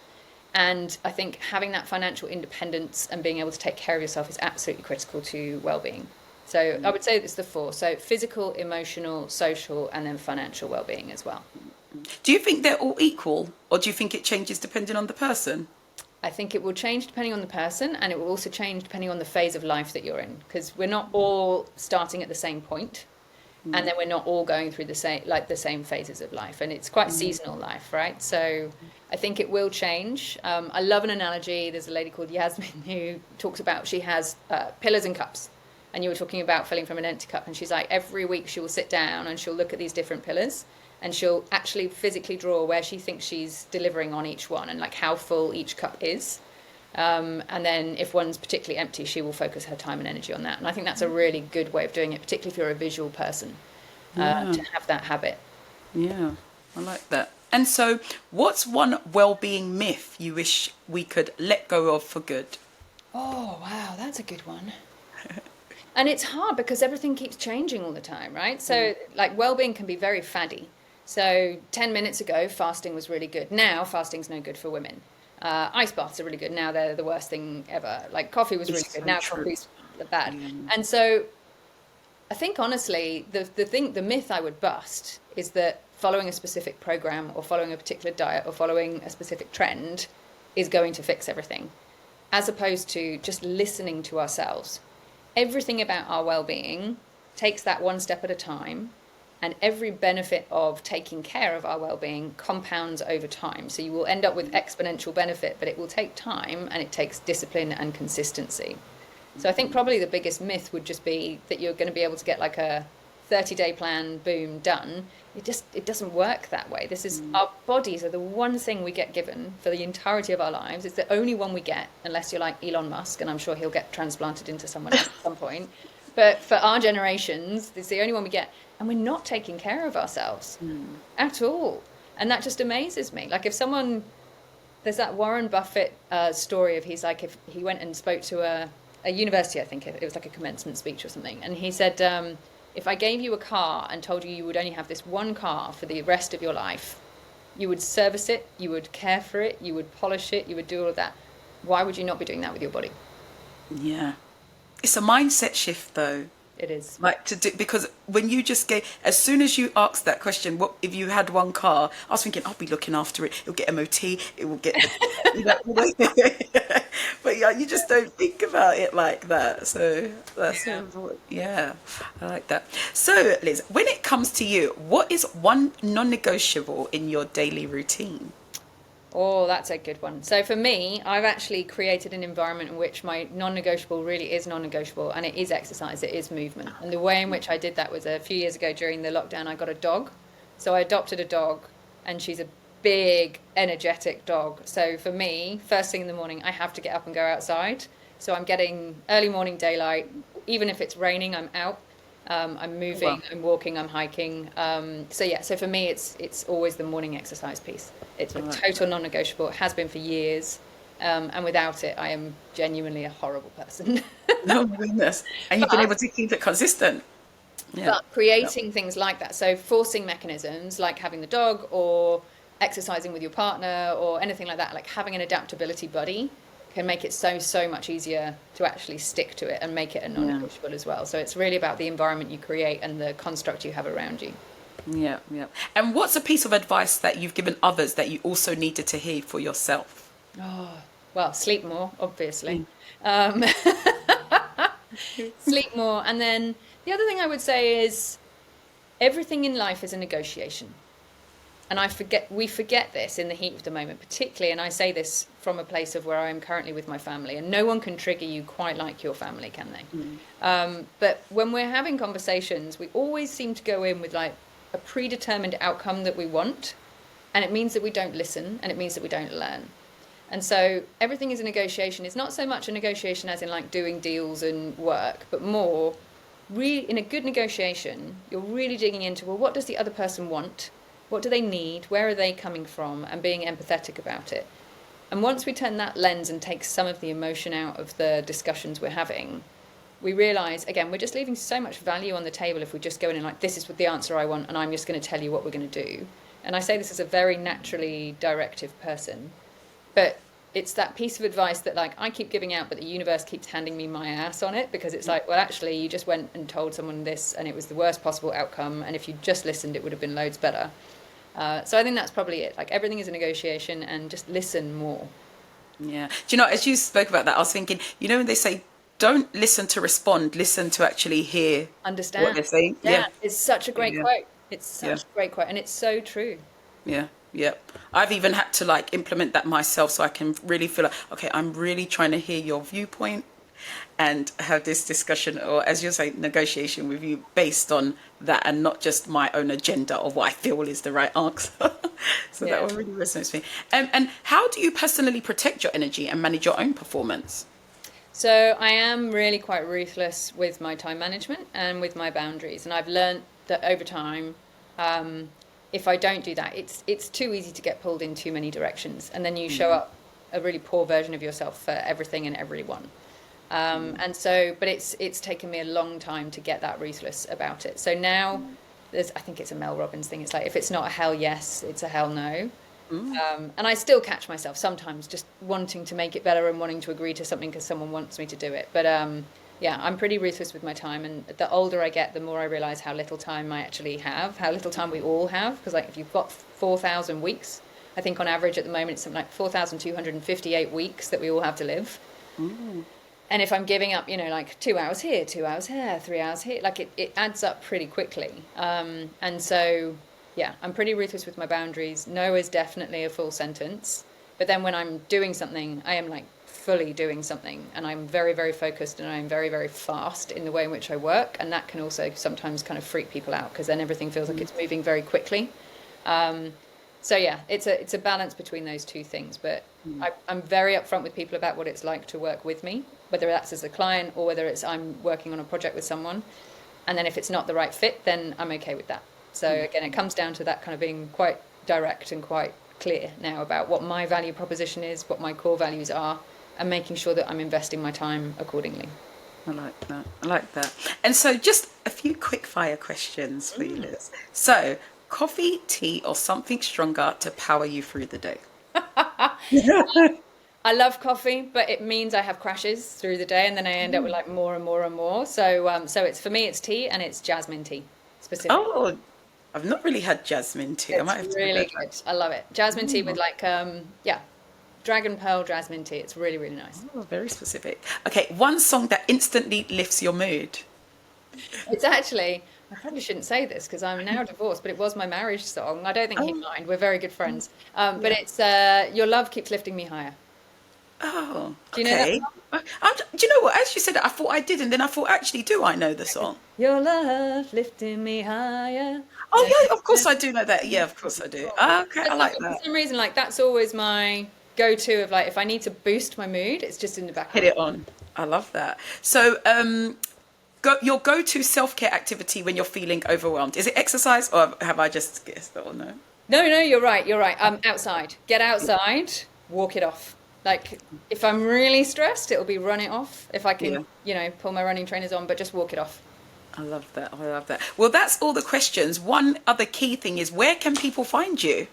And I think having that financial independence and being able to take care of yourself is absolutely critical to well-being. So I would say it's the four. So physical, emotional, social, and then financial well-being as well. Do you think they're all equal, or do you think it changes depending on the person? I think it will change depending on the person, and it will also change depending on the phase of life that you're in, because we're not all starting at the same point, and then we're not all going through the same phases of life, and it's quite seasonal life, right? So I think it will change. I love an analogy. There's a lady called Yasmin who talks about, she has pillars and cups. And you were talking about filling from an empty cup. And she's like, every week she will sit down and she'll look at these different pillars and she'll actually physically draw where she thinks she's delivering on each one and like how full each cup is. And then if one's particularly empty, she will focus her time and energy on that. And I think that's a really good way of doing it, particularly if you're a visual person, to have that habit. Yeah, I like that. And so what's one well-being myth you wish we could let go of for good? Oh, wow, that's a good one. And it's hard because everything keeps changing all the time, right? So like well-being can be very faddy. So 10 minutes ago, fasting was really good. Now fasting's no good for women. Ice baths are really good. Now they're the worst thing ever. Like coffee was really good. Now coffee's bad. And so I think honestly, the myth I would bust is that following a specific program or following a particular diet or following a specific trend is going to fix everything, as opposed to just listening to ourselves. Everything about our well-being takes that one step at a time, and every benefit of taking care of our well-being compounds over time. So you will end up with exponential benefit, but it will take time and it takes discipline and consistency. So I think probably the biggest myth would just be that you're going to be able to get like a 30-day plan, boom, done. It doesn't work that way. This is, our bodies are the one thing we get given for the entirety of our lives. It's the only one we get, unless you're like Elon Musk, and I'm sure he'll get transplanted into someone else at some point. But for our generations, it's the only one we get. And we're not taking care of ourselves at all. And that just amazes me. Like if someone, there's that Warren Buffett story of, he's like, if he went and spoke to a university, I think it was like a commencement speech or something. And he said, if I gave you a car and told you you would only have this one car for the rest of your life, you would service it, you would care for it, you would polish it, you would do all of that. Why would you not be doing that with your body? Yeah. It's a mindset shift though. It is. Like to do, because when you just as soon as you asked that question, what if you had one car? I was thinking, I'll be looking after it. It'll get MOT. It will get, but yeah, you just don't think about it like that. So that's yeah, I like that. So Liz, when it comes to you, what is one non-negotiable in your daily routine? Oh, that's a good one. So for me, I've actually created an environment in which my non-negotiable really is non-negotiable, and it is exercise, it is movement. And the way in which I did that was a few years ago during the lockdown. I got a dog. So I adopted a dog, and she's a big, energetic dog. So for me, first thing in the morning, I have to get up and go outside. So I'm getting early morning daylight. Even if it's raining, I'm out. I'm moving, Well, I'm walking, I'm hiking. So for me, it's always the morning exercise piece. It's I a like total that. non-negotiable. It has been for years, and without it, I am genuinely a horrible person. No goodness. And you've been But able to keep it consistent. Yeah. but Yeah. creating things like that, so forcing mechanisms like having the dog or exercising with your partner or anything like that, like having an adaptability buddy can make it so much easier to actually stick to it and make it a Yeah. non-negotiable as well. So it's really about the environment you create and the construct you have around you. Yeah. Yeah. And what's a piece of advice that you've given others that you also needed to hear for yourself? Oh, well, sleep more, obviously. Mm. Um, sleep more. And then the other thing I would say is everything in life is a negotiation. And we forget this in the heat of the moment, particularly, and I say this from a place of where I am currently with my family, and no one can trigger you quite like your family, can they? But when we're having conversations, we always seem to go in with like a predetermined outcome that we want, and it means that we don't listen, and it means that we don't learn. And so everything is a negotiation. It's not so much a negotiation as in like doing deals and work, but more in a good negotiation, you're really digging into, well, what does the other person want? What do they need? Where are they coming from? And being empathetic about it. And once we turn that lens and take some of the emotion out of the discussions we're having, we realize, again, we're just leaving so much value on the table if we just go in and like, this is the answer I want, and I'm just going to tell you what we're going to do. And I say this as a very naturally directive person, but it's that piece of advice that like I keep giving out, but the universe keeps handing me my ass on it, because it's like, well, actually, you just went and told someone this and it was the worst possible outcome. And if you just listened, it would have been loads better. So I think that's probably it. Like everything is a negotiation, and just listen more. Yeah. Do you know, as you spoke about that, I was thinking, you know, when they say, don't listen to respond, listen to actually hear what Understand. they're saying. Yeah, Yeah. it's such a great Yeah. quote. It's Yeah. such a great quote, and it's so true. Yeah. Yeah. I've even had to like implement that myself so I can really feel like, okay, I'm really trying to hear your viewpoint and have this discussion, or as you say, negotiation with you based on that, and not just my own agenda of what I feel is the right answer. So that Yeah. one really resonates with me. And how do you personally protect your energy and manage your own performance? So I am really quite ruthless with my time management and with my boundaries, and I've learned that over time, if I don't do that, it's too easy to get pulled in too many directions, and then you show up a really poor version of yourself for everything and everyone. But it's taken me a long time to get that ruthless about it. So now I think it's a Mel Robbins thing. It's like, if it's not a hell yes, it's a hell no. And I still catch myself sometimes just wanting to make it better and wanting to agree to something because someone wants me to do it. But yeah, I'm pretty ruthless with my time. And the older I get, the more I realize how little time I actually have, how little time we all have. Because like if you've got 4,000 weeks, I think on average at the moment it's something like 4,258 weeks that we all have to live. And if I'm giving up, you know, like 2 hours here, 2 hours here, 3 hours here, like it adds up pretty quickly. And so, yeah, I'm pretty ruthless with my boundaries. No is definitely a full sentence. But then when I'm doing something, I am like fully doing something, and I'm very, very focused, and I'm very, very fast in the way in which I work. And that can also sometimes kind of freak people out, because then everything feels like it's moving very quickly. So yeah, it's a balance between those two things. But I'm very upfront with people about what it's like to work with me, whether that's as a client or whether it's I'm working on a project with someone. And then if it's not the right fit, then I'm okay with that. So again, it comes down to that kind of being quite direct and quite clear now about what my value proposition is, what my core values are, and making sure that I'm investing my time accordingly. I like that. I like that. And so just a few quick fire questions for you, Liz. So, coffee, tea, or something stronger to power you through the day? I love coffee, but it means I have crashes through the day, and then I end up with like more and more and more. So it's for me, it's tea, and it's jasmine tea specifically. Oh, I've not really had jasmine tea. I might have It's to give really that a good. I love it. Jasmine tea try. with like yeah, dragon pearl jasmine tea. It's really, really nice. Oh, very specific. Okay, one song that instantly lifts your mood. It's actually, I probably shouldn't say this because I'm now divorced, but it was my marriage song. I don't think he'd Oh, mind. We're very good friends. But yeah. it's Your Love Keeps Lifting Me Higher. Oh, Do you know that okay. song? Do you know what? As you said that, I thought I did, and then I thought, actually, do I know the song? Your love lifting me higher. Oh, yeah, of course I do know that. Yeah, of course I do. Ah, okay, I like For that. some reason, like that's always my go-to of like if I need to boost my mood, it's just in the Hit background. it on. I love that. So, your go-to self-care activity when you're feeling overwhelmed? Is it exercise, or have I just guessed? Or no? No, you're right. You're right. Outside. Get outside, walk it off. Like if I'm really stressed, it'll be run it off. If I can, pull my running trainers on, but just walk it off. I love that. I love that. Well, that's all the questions. One other key thing is, where can people find you?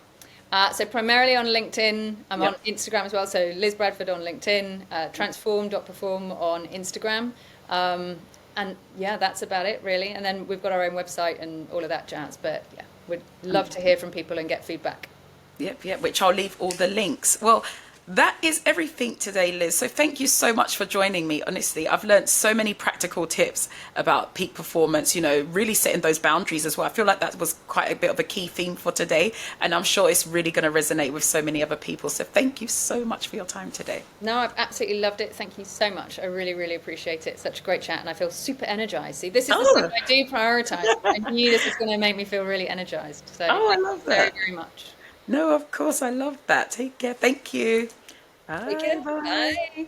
So primarily on LinkedIn. I'm on Instagram as well. So Liz Bradford on LinkedIn, transform.perform on Instagram. And yeah, that's about it really. And then we've got our own website and all of that jazz. But yeah, we'd love to hear from people and get feedback. Yep, which I'll leave all the links. Well, that is everything today, Liz. So thank you so much for joining me. Honestly, I've learned so many practical tips about peak performance, really setting those boundaries as well. I feel like that was quite a bit of a key theme for today, and I'm sure it's really going to resonate with so many other people. So thank you so much for your time today. No, I've absolutely loved it. Thank you so much. I really, really appreciate it. Such a great chat, and I feel super energized. See, this is the stuff I do prioritize. I knew this was going to make me feel really energized. So I love that. very, very much. No, of course, I love that. Take care. Thank you. Bye. Take care. Bye.